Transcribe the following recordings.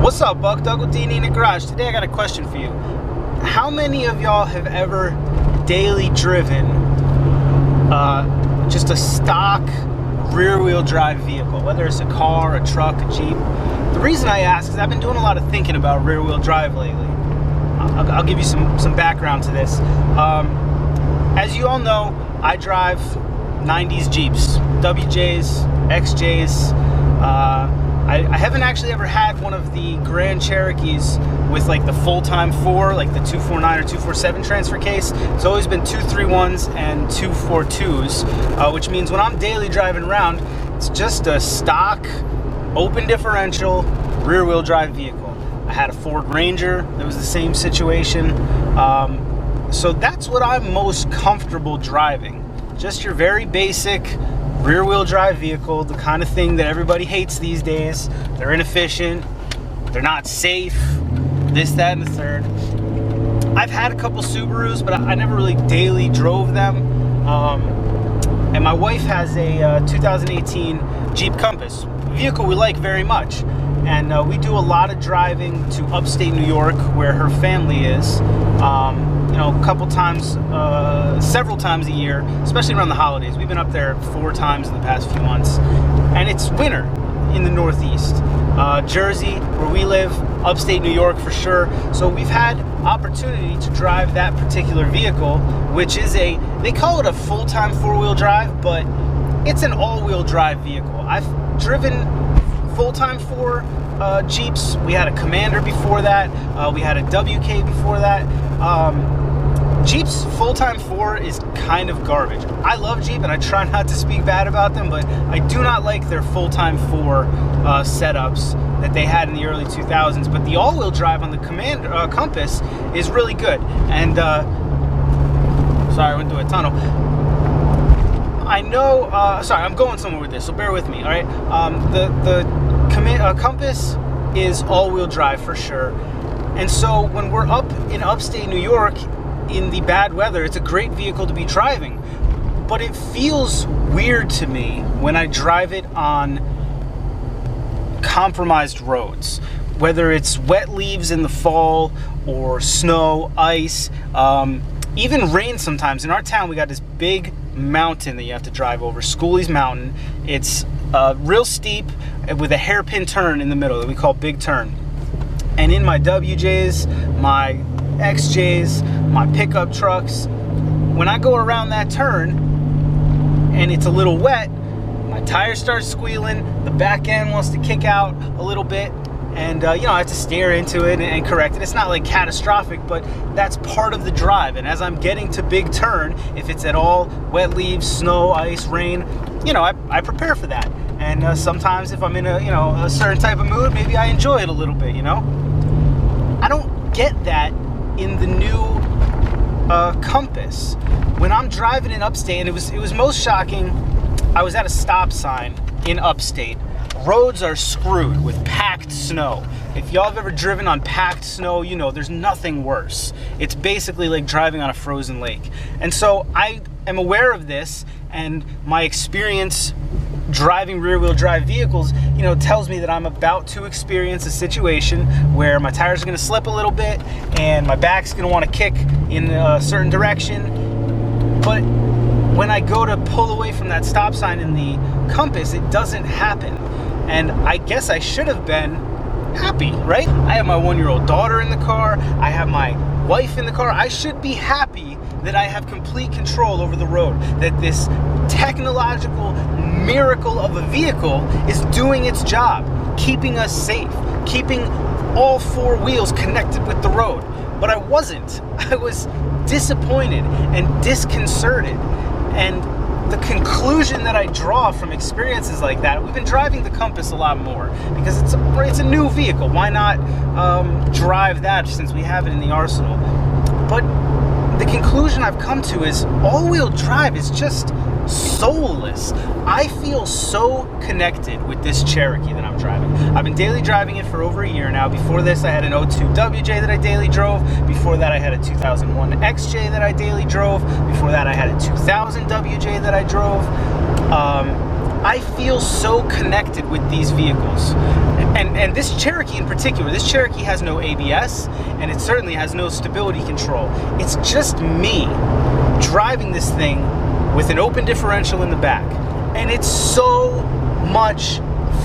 What's up, Buck? Doug with D&E in the Garage. Today I got a question for you. How many of y'all have ever daily driven just a stock rear-wheel drive vehicle, whether it's a car, a truck, a Jeep? The reason I ask is I've been doing a lot of thinking about rear-wheel drive lately. I'll give you some background to this. As you all know, I drive 90s Jeeps, WJs, XJs. I haven't actually ever had one of the Grand Cherokees with like the full-time 4, like the 249 or 247 transfer case. It's always been 231s and 242s, which means when I'm daily driving around, it's just a stock, open differential, rear-wheel drive vehicle. I had a Ford Ranger that was the same situation. So that's what I'm most comfortable driving. Just your very basic rear-wheel drive vehicle, the kind of thing that everybody hates these days. They're inefficient, they're not safe, this, that, and the third. I've had a couple Subarus, but I never really daily drove them. And my wife has a 2018 Jeep Compass, a vehicle we like very much. And we do a lot of driving to upstate New York, where her family is. You know, a couple times, several times a year, especially around the holidays. We've been up there 4 times in the past few months. And it's winter in the Northeast. Jersey, where we live, upstate New York for sure. So we've had opportunity to drive that particular vehicle, which is they call it a full-time 4-wheel drive, but it's an all-wheel drive vehicle. I've driven full-time 4 Jeeps. We had a Commander before that. We had a WK before that. Jeep's full-time 4 is kind of garbage. I love Jeep and I try not to speak bad about them, but I do not like their full-time 4 setups that they had in the early 2000s. But the all-wheel drive on the Compass is really good. And sorry, I went through a tunnel. I know, sorry, I'm going somewhere with this, so bear with me, all right? The Compass is all-wheel drive for sure. And so when we're up in upstate New York in the bad weather, it's a great vehicle to be driving. But it feels weird to me when I drive it on compromised roads, whether it's wet leaves in the fall or snow, ice, even rain sometimes. In our town, we got this big mountain that you have to drive over, Schooley's Mountain. It's real steep with a hairpin turn in the middle that we call Big Turn. And in my WJs, my XJs, my pickup trucks, when I go around that turn and it's a little wet, my tires start squealing, the back end wants to kick out a little bit, and you know, I have to stare into it and correct it. It's not like catastrophic, but that's part of the drive. And as I'm getting to Big Turn, if it's at all wet leaves, snow, ice, rain, you know, I prepare for that. And sometimes if I'm in a certain type of mood, maybe I enjoy it a little bit, you know? I don't get that in the new Compass. When I'm driving in upstate, and it was most shocking, I was at a stop sign in upstate. Roads are screwed with packed snow. If y'all have ever driven on packed snow, you know there's nothing worse. It's basically like driving on a frozen lake. And so I am aware of this, and my experience driving rear-wheel drive vehicles, you know, tells me that I'm about to experience a situation where my tires are going to slip a little bit and my back's going to want to kick in a certain direction. But when I go to pull away from that stop sign in the Compass, it doesn't happen. And I guess I should have been happy, right? I have my 1-year-old daughter in the car. I have my wife in the car. I should be happy that I have complete control over the road, that this technological miracle of a vehicle is doing its job, keeping us safe, keeping all 4 wheels connected with the road. But I wasn't. I was disappointed and disconcerted. And the conclusion that I draw from experiences like that, we've been driving the Compass a lot more because it's a new vehicle. Why not drive that since we have it in the arsenal? But the conclusion I've come to is all-wheel drive is just soulless. I feel so connected with this Cherokee that I'm driving. I've been daily driving it for over a year now. Before this, I had an 02 WJ that I daily drove. Before that, I had a 2001 XJ that I daily drove. Before that, I had a 2000 WJ that I drove. I feel so connected with these vehicles. And this Cherokee in particular, this Cherokee has no ABS, and it certainly has no stability control. It's just me driving this thing with an open differential in the back. And it's so much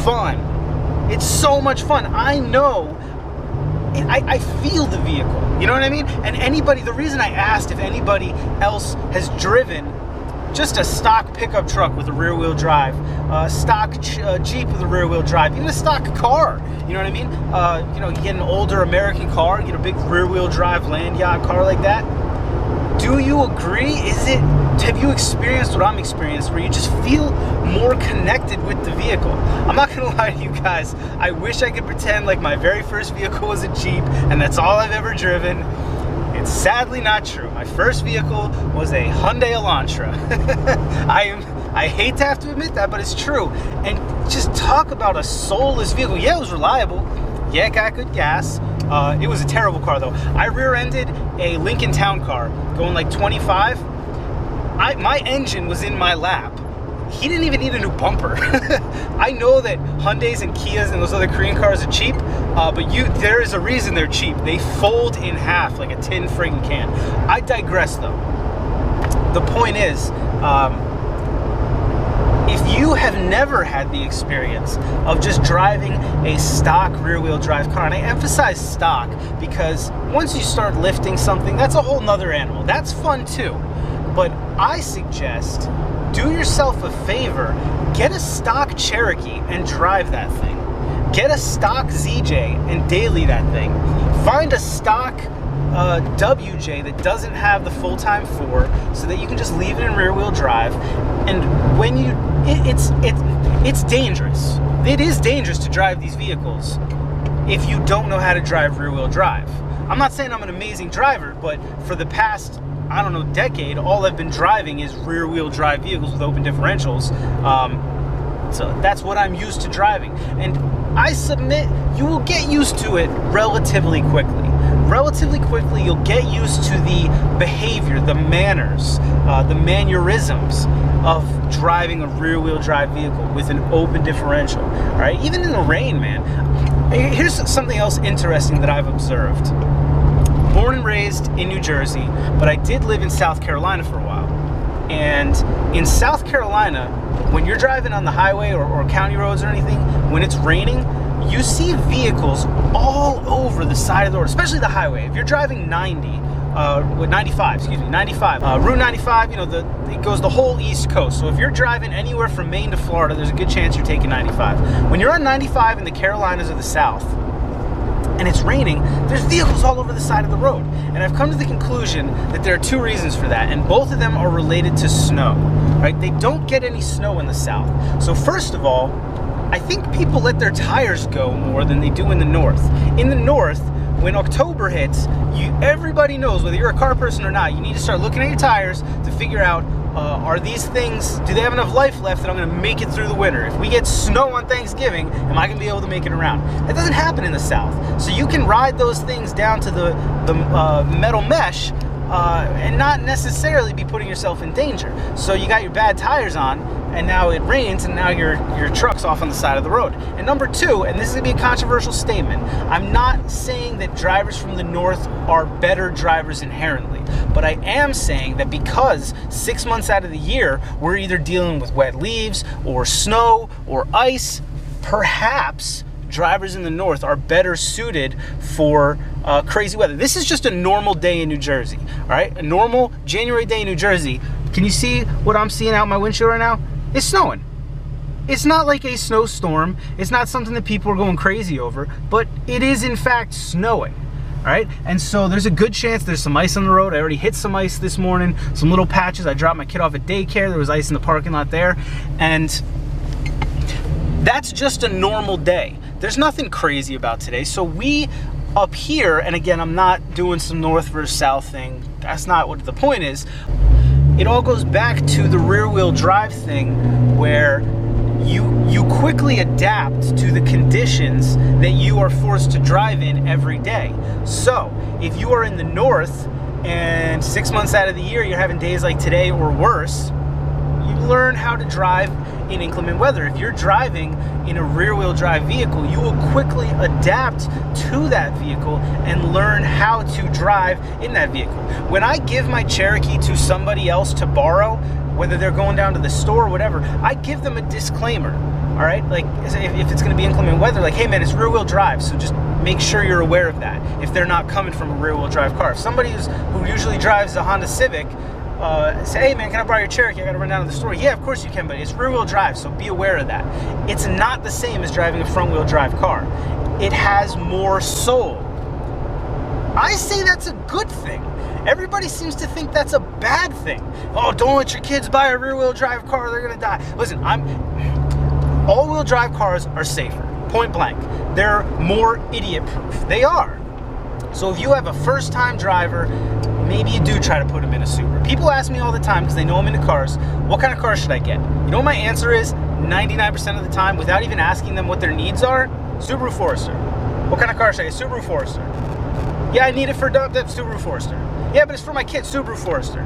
fun. It's so much fun. I know, I feel the vehicle. You know what I mean? And anybody, the reason I asked if anybody else has driven just a stock pickup truck with a rear wheel drive, stock Jeep with a rear wheel drive, even a stock car, you know what I mean? You know, you get an older American car, you get a big rear wheel drive land yacht car like that. Do you agree? Have you experienced what I'm experienced, where you just feel more connected with the vehicle? I'm not gonna lie to you guys, I wish I could pretend like my very first vehicle was a Jeep and that's all I've ever driven. It's sadly not true. My first vehicle was a Hyundai Elantra. I hate to have to admit that, but it's true. And just talk about a soulless vehicle. Yeah, it was reliable. Yeah, it got good gas. It was a terrible car though. I rear-ended a Lincoln Town Car going like 25. My engine was in my lap. He didn't even need a new bumper. I know that Hyundais and Kias and those other Korean cars are cheap, but there is a reason they're cheap. They fold in half like a tin friggin' can. I digress though. The point is, if you have never had the experience of just driving a stock rear-wheel drive car, and I emphasize stock because once you start lifting something, that's a whole nother animal. That's fun too. But I suggest, do yourself a favor, get a stock Cherokee and drive that thing. Get a stock ZJ and daily that thing. Find a stock WJ that doesn't have the full-time 4 so that you can just leave it in rear-wheel drive. And when you, it's dangerous. It is dangerous to drive these vehicles if you don't know how to drive rear-wheel drive. I'm not saying I'm an amazing driver, but for the past, I don't know, decade, all I've been driving is rear-wheel drive vehicles with open differentials. So that's what I'm used to driving. And I submit you will get used to it relatively quickly. Relatively quickly, you'll get used to the behavior, the manners, the mannerisms of driving a rear-wheel drive vehicle with an open differential. All right, even in the rain, man. Here's something else interesting that I've observed. Born and raised in New Jersey, but I did live in South Carolina for a while. And in South Carolina, when you're driving on the highway or county roads or anything, when it's raining, you see vehicles all over the side of the road, especially the highway. If you're driving 95, Route 95, you know, it goes the whole East Coast. So if you're driving anywhere from Maine to Florida, there's a good chance you're taking 95. When you're on 95 in the Carolinas or the South, and it's raining, there's vehicles all over the side of the road. And I've come to the conclusion that there are 2 reasons for that, and both of them are related to snow, right? They don't get any snow in the South. So first of all, I think people let their tires go more than they do in the North. In the North, when October hits, everybody knows, whether you're a car person or not, you need to start looking at your tires to figure out, are these things, do they have enough life left that I'm gonna make it through the winter? If we get snow on Thanksgiving, am I gonna be able to make it around? That doesn't happen in the South. So you can ride those things down to the metal mesh and not necessarily be putting yourself in danger. So you got your bad tires on, and now it rains, and now your truck's off on the side of the road. And number 2, and this is gonna be a controversial statement, I'm not saying that drivers from the North are better drivers inherently, but I am saying that because 6 months out of the year, we're either dealing with wet leaves or snow or ice, perhaps drivers in the North are better suited for crazy weather. This is just a normal day in New Jersey, all right? A normal January day in New Jersey. Can you see what I'm seeing out my windshield right now? It's snowing. It's not like a snowstorm. It's not something that people are going crazy over, but it is in fact snowing, all right? And so there's a good chance there's some ice on the road. I already hit some ice this morning, some little patches. I dropped my kid off at daycare. There was ice in the parking lot there. And that's just a normal day. There's nothing crazy about today. So we up here, and again, I'm not doing some north versus south thing. That's not what the point is. It all goes back to the rear-wheel drive thing, where you quickly adapt to the conditions that you are forced to drive in every day. So if you are in the North and 6 months out of the year you're having days like today or worse, you learn how to drive in inclement weather. If you're driving in a rear-wheel drive vehicle, you will quickly adapt to that vehicle and learn how to drive in that vehicle. When I give my Cherokee to somebody else to borrow, whether they're going down to the store or whatever, I give them a disclaimer, all right? Like, if it's gonna be inclement weather, like, hey man, it's rear-wheel drive, so just make sure you're aware of that if they're not coming from a rear-wheel drive car. If somebody who usually drives a Honda Civic, say, hey man, can I borrow your Cherokee? I gotta run down to the store. Yeah, of course you can, but it's rear-wheel drive, so be aware of that. It's not the same as driving a front-wheel drive car. It has more soul. I say that's a good thing. Everybody seems to think that's a bad thing. Oh, don't let your kids buy a rear-wheel drive car, they're gonna die. Listen, all-wheel drive cars are safer, point blank. They're more idiot-proof. They are. So if you have a first-time driver, maybe you do try to put them in a Subaru. People ask me all the time, because they know I'm into cars, what kind of car should I get? You know what my answer is 99% of the time, without even asking them what their needs are? Subaru Forester. What kind of car should I get? Subaru Forester. Yeah, I need it for that Subaru Forester. Yeah, but it's for my kid, Subaru Forester.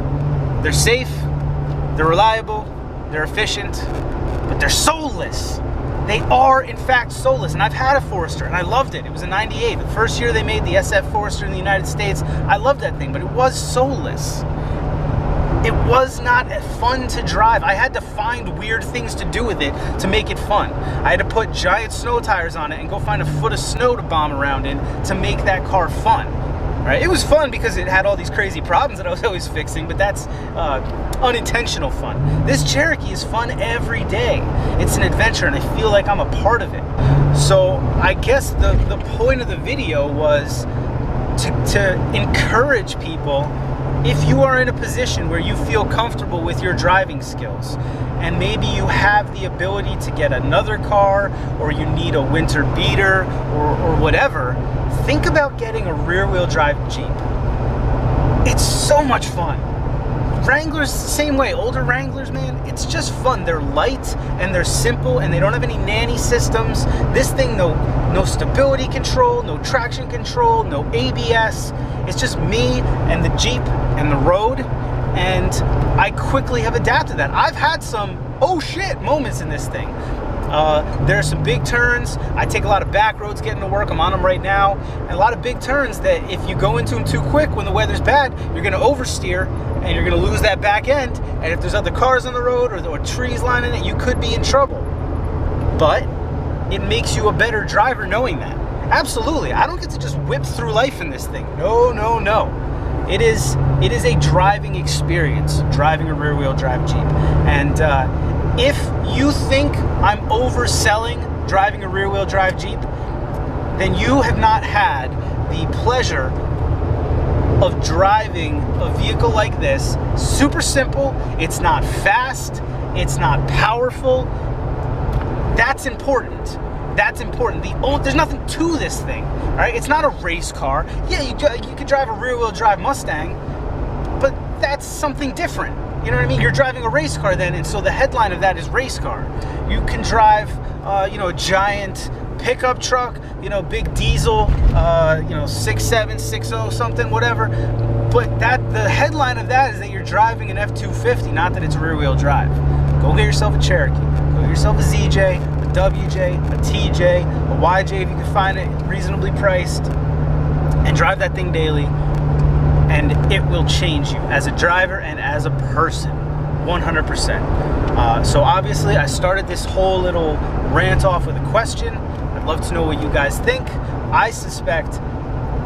They're safe, they're reliable, they're efficient, but they're soulless. They are, in fact, soulless. And I've had a Forester, and I loved it. It was a 98. The first year they made the SF Forester in the United States, I loved that thing, but it was soulless. It was not fun to drive. I had to find weird things to do with it to make it fun. I had to put giant snow tires on it and go find a foot of snow to bomb around in to make that car fun. Right? It was fun because it had all these crazy problems that I was always fixing, but that's unintentional fun. This Cherokee is fun every day. It's an adventure, and I feel like I'm a part of it. So I guess the point of the video was to encourage people, if you are in a position where you feel comfortable with your driving skills, and maybe you have the ability to get another car, or you need a winter beater, or whatever, think about getting a rear-wheel drive Jeep. It's so much fun. Wranglers, same way. Older Wranglers, man, it's just fun. They're light and they're simple and they don't have any nanny systems. This thing, no stability control, no traction control, no ABS. It's just me and the Jeep and the road, and I quickly have adapted that. I've had some oh shit moments in this thing. There are some big turns. I take a lot of back roads getting to work. I'm on them right now. And a lot of big turns that if you go into them too quick when the weather's bad, you're going to oversteer and you're going to lose that back end. And if there's other cars on the road or trees lining it, you could be in trouble. But it makes you a better driver knowing that. Absolutely. I don't get to just whip through life in this thing. No, no, no. It is a driving experience, driving a rear-wheel drive Jeep. And if you think I'm overselling driving a rear-wheel drive Jeep, then you have not had the pleasure of driving a vehicle like this. Super simple, it's not fast, it's not powerful. That's important. That's important. There's nothing to this thing, all right? It's not a race car. Yeah, you could drive a rear-wheel drive Mustang, but that's something different. You know what I mean? You're driving a race car then, and so the headline of that is race car. You can drive, a giant pickup truck, big diesel, 6.7, 6.0, something, whatever. But the headline of that is that you're driving an F-250, not that it's rear-wheel drive. Go get yourself a Cherokee. Go get yourself a ZJ, a WJ, a TJ, a YJ if you can find it reasonably priced, and drive that thing daily. And it will change you as a driver and as a person, 100%. So obviously I started this whole little rant off with a question. I'd love to know what you guys think. I suspect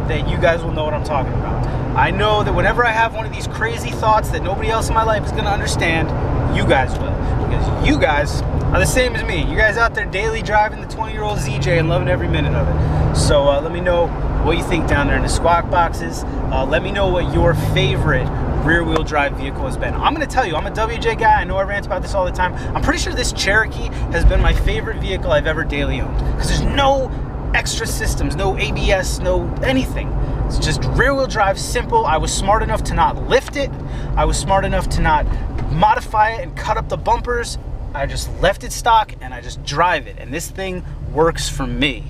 that you guys will know what I'm talking about. I know that whenever I have one of these crazy thoughts that nobody else in my life is going to understand, you guys will. Because you guys are the same as me. You guys out there daily driving the 20-year-old ZJ and loving every minute of it. So let me know what you think down there in the squawk boxes. Let me know what your favorite rear-wheel drive vehicle has been. I'm going to tell you, I'm a WJ guy. I know I rant about this all the time. I'm pretty sure this Cherokee has been my favorite vehicle I've ever daily owned. Because there's no extra systems, no ABS, no anything. It's just rear-wheel drive, simple. I was smart enough to not lift it. I was smart enough to not modify it and cut up the bumpers. I just left it stock and I just drive it. And this thing works for me.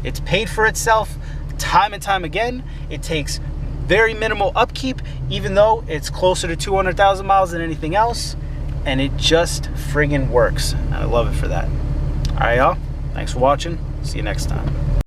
It's paid for itself time and time again. It takes very minimal upkeep, even though it's closer to 200,000 miles than anything else. and it just friggin' works. I love it for that. All right, y'all. Thanks for watching. See you next time.